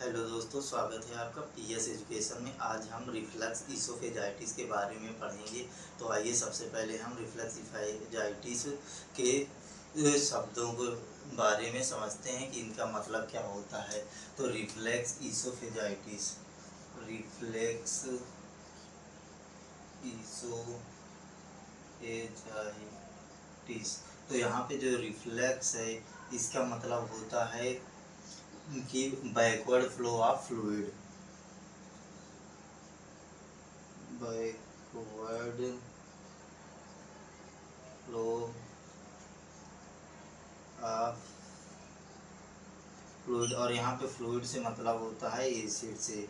Hello दोस्तों, स्वागत है आपका पीएस एजुकेशन में। आज हम रिफ्लक्स इसोफेजाइटिस के बारे में पढ़ेंगे। तो आइए सबसे पहले हम रिफ्लक्स इसोफेजाइटिस के शब्दों के बारे में समझते हैं कि इनका मतलब क्या होता है। तो रिफ्लक्स इसोफेजाइटिस, रिफ्लक्स इसोफेजाइटिस, तो यहाँ पे जो रिफ्लक्स है इसका मतलब होता है कि backward flow of fluid, backward flow of fluid. और यहाँ पे फ्लूइड से मतलब होता है एसिड से,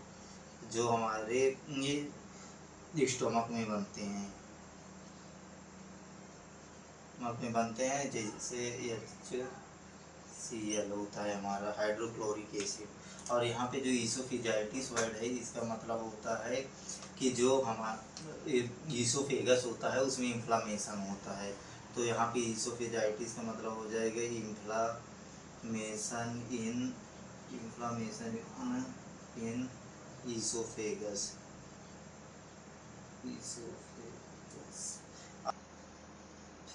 जो हमारे ये स्टोमक में बनते हैं, स्टोमक में बनते हैं, जैसे HCl होता है हमारा हाइड्रोक्लोरिक एसिड। और यहाँ पे जो इसोफेजाइटिस वर्ड है इसका मतलब होता है कि जो हमारा इसोफेगस होता है उसमें इन्फ्लामेशन होता है। तो यहाँ पे इसोफेजाइटिस का मतलब हो जाएगा इन्फ्लामेशन इन इसोफेगस,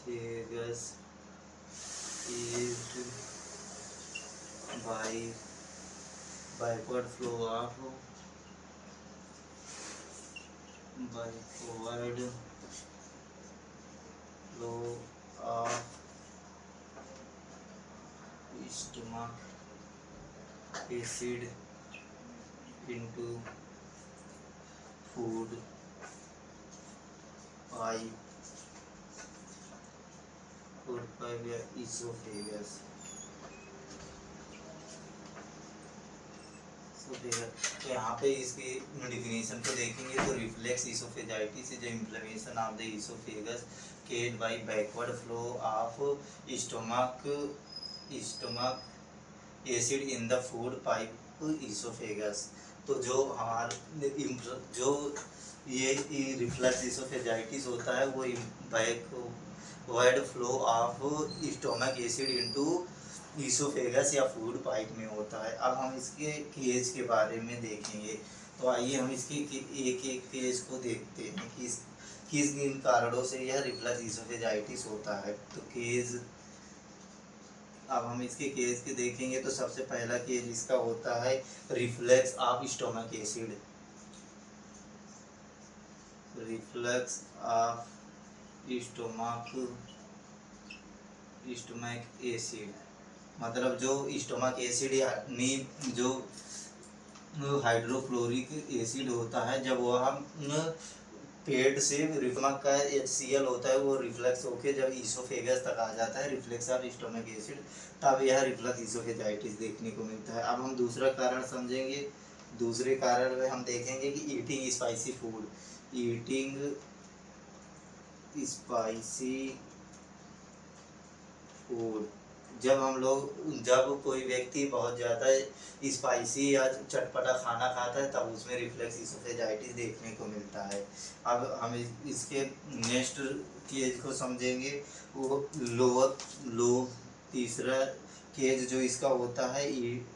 फेगस is by backward flow of backward flow of stomach acid into food pipe या esophagus। तो यहाँ पे इसकी डिफिनेशन को देखेंगे तो reflux esophagitis is inflammation of the esophagus caused by backward flow of stomach acid in the food pipe esophagus. तो जो हमारे जो ये रिफ्लेक्स इसोफेजाइटिस होता है वो backward flow of stomach acid into oesophagus या फूड पाइप में होता है। अब हम इसके केज के बारे में देखेंगे। तो आइए हम इसके एक एक केज को देखते हैं कि किस किन कारणों से यह रिफ्लक्स इसोफेजाइटिस होता है। तो केज, अब हम इसके केज के देखेंगे तो सबसे पहला केज इसका होता है reflux of stomach acid, reflux of stomach acid, मतलब जो स्टोमक एसिड या जो हाइड्रोक्लोरिक एसिड होता है, जब वह पेट से स्टोमक का HCl होता है वो रिफ्लक्स होके जब इसोफेगस तक आ जाता है, रिफ्लेक्स ऑफ स्टोमक एसिड, तब यह रिफ्लक्स इसोफेजाइटिस देखने को मिलता है। अब हम दूसरा कारण समझेंगे। दूसरे कारण में हम देखेंगे कि eating spicy food, eating spicy food, जब कोई व्यक्ति बहुत ज़्यादा स्पाइसी या चटपटा खाना खाता है तब उसमें रिफ्लेक्स इसोफेजाइटिस देखने को मिलता है। अब हम इसके नेक्स्ट केज को समझेंगे, वो तीसरा केज जो इसका होता है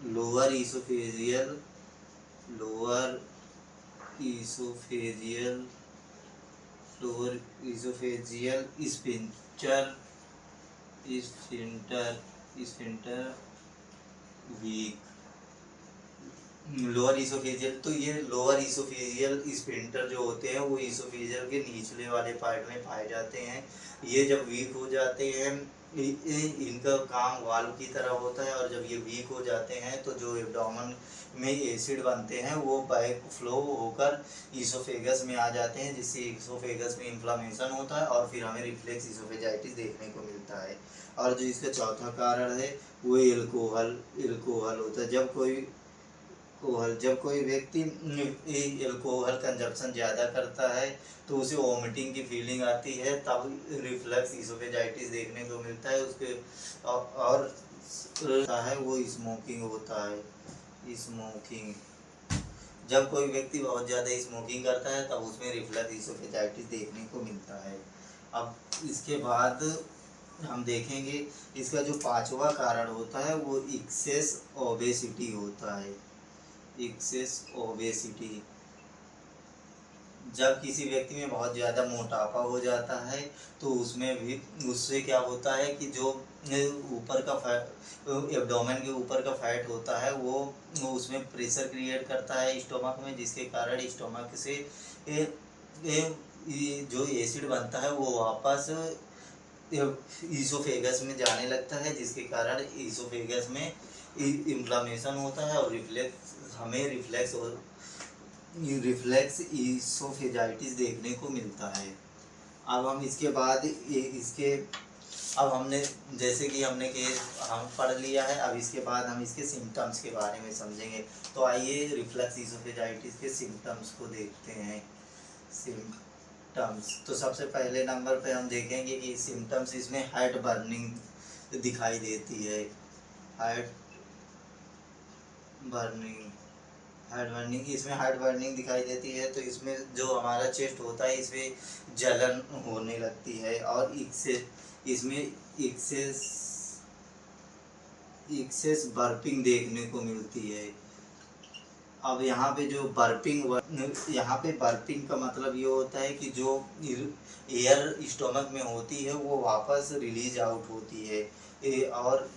lower esophageal sphincter weak. Lower esophageal, तो ये लोअर इसोफेजियल स्फिंक्टर जो होते हैं वो इसोफेजियल के निचले वाले पार्ट में पाए जाते हैं। ये जब वीक हो जाते हैं, इनका काम वाल्व की तरह होता है, और जब ये वीक हो जाते हैं तो जो एब्डोमेन में एसिड बनते हैं वो बैक फ्लो होकर इसोफेगस में आ जाते हैं, जिससे इसोफेगस में इन्फ्लामेशन होता है और फिर हमें रिफ्लेक्स इसोफेजाइटिस देखने को मिलता है। और जो इसका चौथा कारण है वो एल्कोहल होता है। जब कोई व्यक्ति एल्कोहल कंजप्शन ज़्यादा करता है तो उसे वोमिटिंग की फीलिंग आती है, तब रिफ्लक्स इसोफेजाइटिस देखने को मिलता है। उसके और है वो स्मोकिंग होता है। स्मोकिंग, जब कोई व्यक्ति बहुत ज़्यादा स्मोकिंग करता है तब उसमें रिफ्लक्स इसोफेजाइटिस देखने को मिलता है। अब इसके बाद हम देखेंगे इसका जो पांचवा कारण होता है वो एक्सेस ओबेसिटी होता है। एक्सेस ओबेसिटी, जब किसी व्यक्ति में बहुत ज़्यादा मोटापा हो जाता है तो उसमें भी उससे क्या होता है कि जो ऊपर का फैट, एब्डोमेन के ऊपर का फैट होता है वो उसमें प्रेशर क्रिएट करता है स्टोमक में, जिसके कारण स्टोमक से ये जो एसिड बनता है वो वापस ईसोफेगस में जाने लगता है, जिसके कारण ईसोफेगस में इन्फ्लामेशन होता है और रिफ्लेक्स ईसोफेजाइटिस देखने को मिलता है। अब हम इसके बाद ये इसके अब हमने जैसे कि हमने कि हम पढ़ लिया है, अब इसके बाद हम इसके सिम्टम्स के बारे में समझेंगे। तो आइए रिफ्लेक्स ईसोफेजाइटिस के सिम्टम्स को देखते हैं। सिम्टम्स तो सबसे पहले नंबर पे हम देखेंगे कि सिम्टम्स इसमें हेड बर्निंग दिखाई देती है। हेड बर्निंग इसमें हार्ट बर्निंग दिखाई देती है। तो इसमें जो हमारा चेस्ट होता है इसमें जलन होने लगती है और इसमें एक्सेस बर्पिंग देखने को मिलती है। अब यहाँ पे जो यहाँ पे बर्पिंग का मतलब ये होता है कि जो एयर स्टोमक में होती है वो वापस रिलीज आउट होती है। और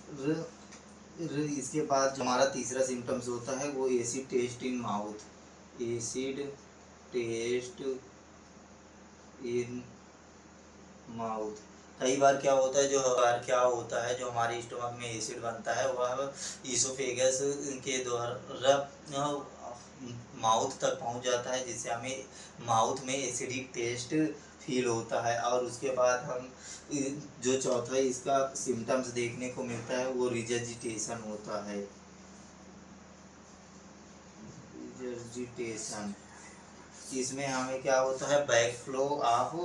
इसके बाद जो हमारा तीसरा सिम्टम्स होता है वो acid taste in mouth. Acid taste in mouth कई बार क्या होता है जो हमारे स्टोमक में एसिड बनता है वह ईसोफेगस के द्वारा माउथ तक पहुंच जाता है, जिससे हमें माउथ में एसिडिक टेस्ट फील होता है। और उसके बाद हम जो चौथा इसका सिम्टम्स देखने को मिलता है वो रिजर्जिटेशन होता है। रिजर्जिटेशन इसमें हमें क्या होता है, बैकफ्लो ऑफ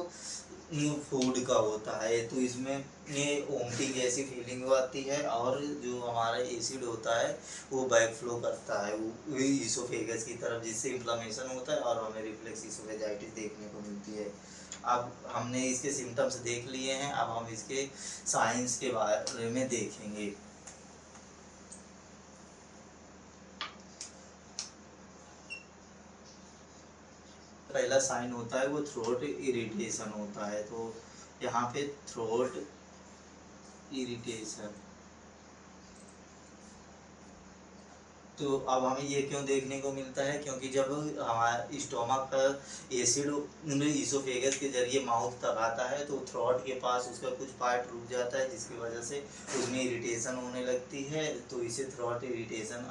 फूड का होता है। तो इसमें ये वोमिटिंग जैसी फीलिंग आती है और जो हमारा एसिड होता है वो बैकफ्लो करता है वो ईसोफेगस की तरफ, जिससे इन्फ्लामेशन होता है और हमें रिफ्लेक्स ईसोफेजाइटिस देखने को मिलती है। अब हमने इसके सिम्टम्स देख लिए हैं, अब हम इसके साइंस के बारे में देखेंगे। पहला साइन होता है वो थ्रोट इरिटेशन होता है। तो यहाँ पे थ्रोट इरिटेशन, तो अब हमें ये क्यों देखने को मिलता है, क्योंकि जब हमारा स्टोमक का एसिड ईसोफेगस के जरिए माउथ तक आता है तो थ्रोट के पास उसका कुछ पार्ट रुक जाता है, जिसकी वजह से उसमें इरिटेशन होने लगती है। तो इसे थ्रोट इरिटेशन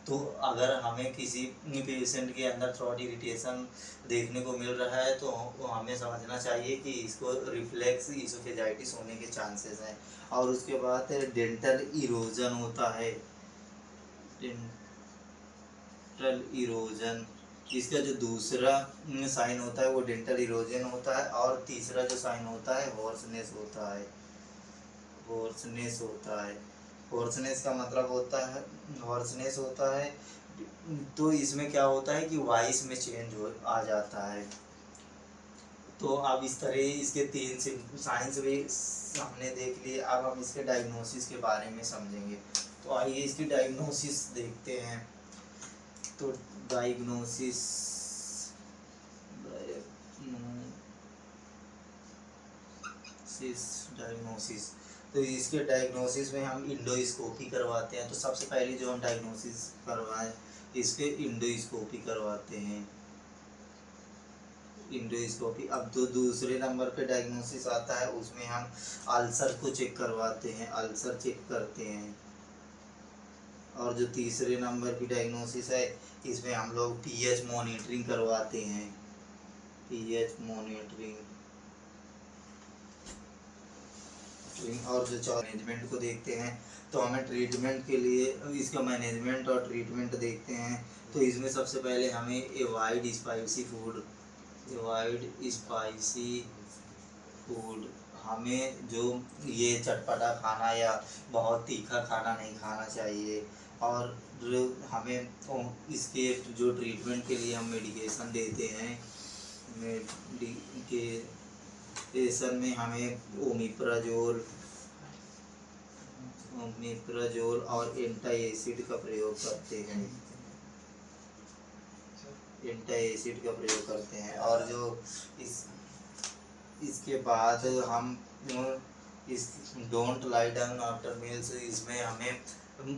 अगर हमें किसी पेशेंट के अंदर थ्रोट इरिटेशन देखने को मिल रहा है तो हमें समझना चाहिए कि इसको रिफ्लेक्स ईसोफेजाइटिस होने के चांसेस हैं। और उसके बाद डेंटल इरोजन होता है। डेंटल इरोजन इसका जो दूसरा साइन होता है वो डेंटल इरोजन होता है। और तीसरा जो साइन होता है हॉर्सनेस होता है। हॉर्सनेस का मतलब होता है हॉर्सनेस होता है तो इसमें क्या होता है कि वॉइस में चेंज आ जाता है। तो अब इस तरह इसके तीन साइंस भी हमने देख लिए। अब हम इसके डायग्नोसिस के बारे में समझेंगे। तो आइए इसकी डायग्नोसिस देखते हैं। तो डायग्नोसिस डायग्नोसिस तो इसके डायग्नोसिस में हम इंडोस्कोपी करवाते हैं। तो सबसे पहले जो हम डायग्नोसिस करवाएं इसके इंडोस्कोपी करवाते हैं। इंडोस्कोपी अब तो दूसरे नंबर पे डायग्नोसिस आता है, उसमें हम अल्सर को चेक करवाते हैं, अल्सर चेक करते हैं। और जो तीसरे नंबर की डायग्नोसिस है इसमें हम लोग पीएच मॉनिटरिंग करवाते हैं। पीएच मॉनिटरिंग और जो मैनेजमेंट को देखते हैं तो हमें ट्रीटमेंट के लिए इसका मैनेजमेंट और ट्रीटमेंट देखते हैं। तो इसमें सबसे पहले हमें अवॉइड स्पाइसी फूड हमें जो ये चटपटा खाना या बहुत तीखा खाना नहीं खाना चाहिए। और हमें इसके जो ट्रीटमेंट के लिए हम मेडिकेशन देते हैं, मेडिकेशन में हमें ओमिप्राजोल और एंटी एसिड का प्रयोग करते हैं। एंटासिड का प्रयोग करते हैं। और जो इसके बाद हम इस don't lie down after meals, इसमें हमें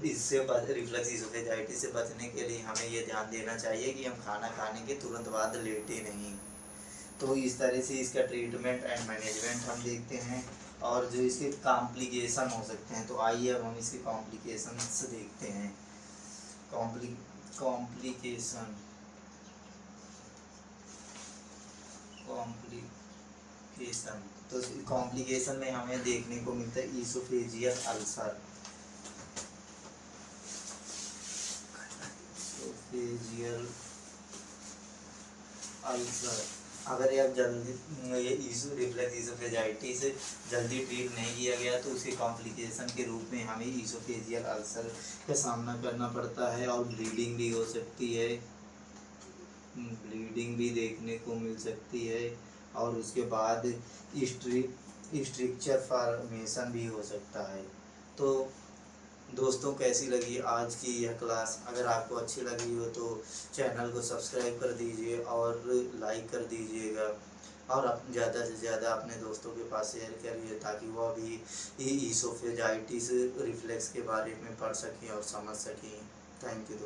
इससे रिफ्लक्स इसोफेजाइटिस से बचने के लिए हमें ये ध्यान देना चाहिए कि हम खाना खाने के तुरंत बाद लेटे नहीं। तो इस तरह से इसका ट्रीटमेंट एंड मैनेजमेंट हम देखते हैं, और जो इसके कॉम्प्लिकेशन हो सकते हैं। तो आइए अब हम इसके कॉम्प्लिकेशंस देखते हैं। कॉम्प्लिकेशन तो कॉम्प्लिकेशन में हमें देखने को मिलता है ईसोफेजियल अल्सर। ईसोफेजियल अल्सर अगर यह जल्दी ये रिफ्लक्स ईसोफेजाइटिस जल्दी ट्रीट नहीं किया गया तो उसके कॉम्प्लिकेशन के रूप में हमें ईसोफेजियल अल्सर का सामना करना पड़ता है, और ब्लीडिंग भी हो सकती है। ब्लीडिंग भी देखने को मिल सकती है, और उसके बाद स्ट्रक्चर फॉर्मेशन भी हो सकता है। तो दोस्तों, कैसी लगी आज की यह क्लास? अगर आपको अच्छी लगी हो तो चैनल को सब्सक्राइब कर दीजिए और लाइक कर दीजिएगा, और आप ज़्यादा से ज़्यादा अपने दोस्तों के पास शेयर करिए ताकि वह भी ईसोफेजाइटिस रिफ्लेक्स के बारे में पढ़ सकें और समझ सकें। Thank you.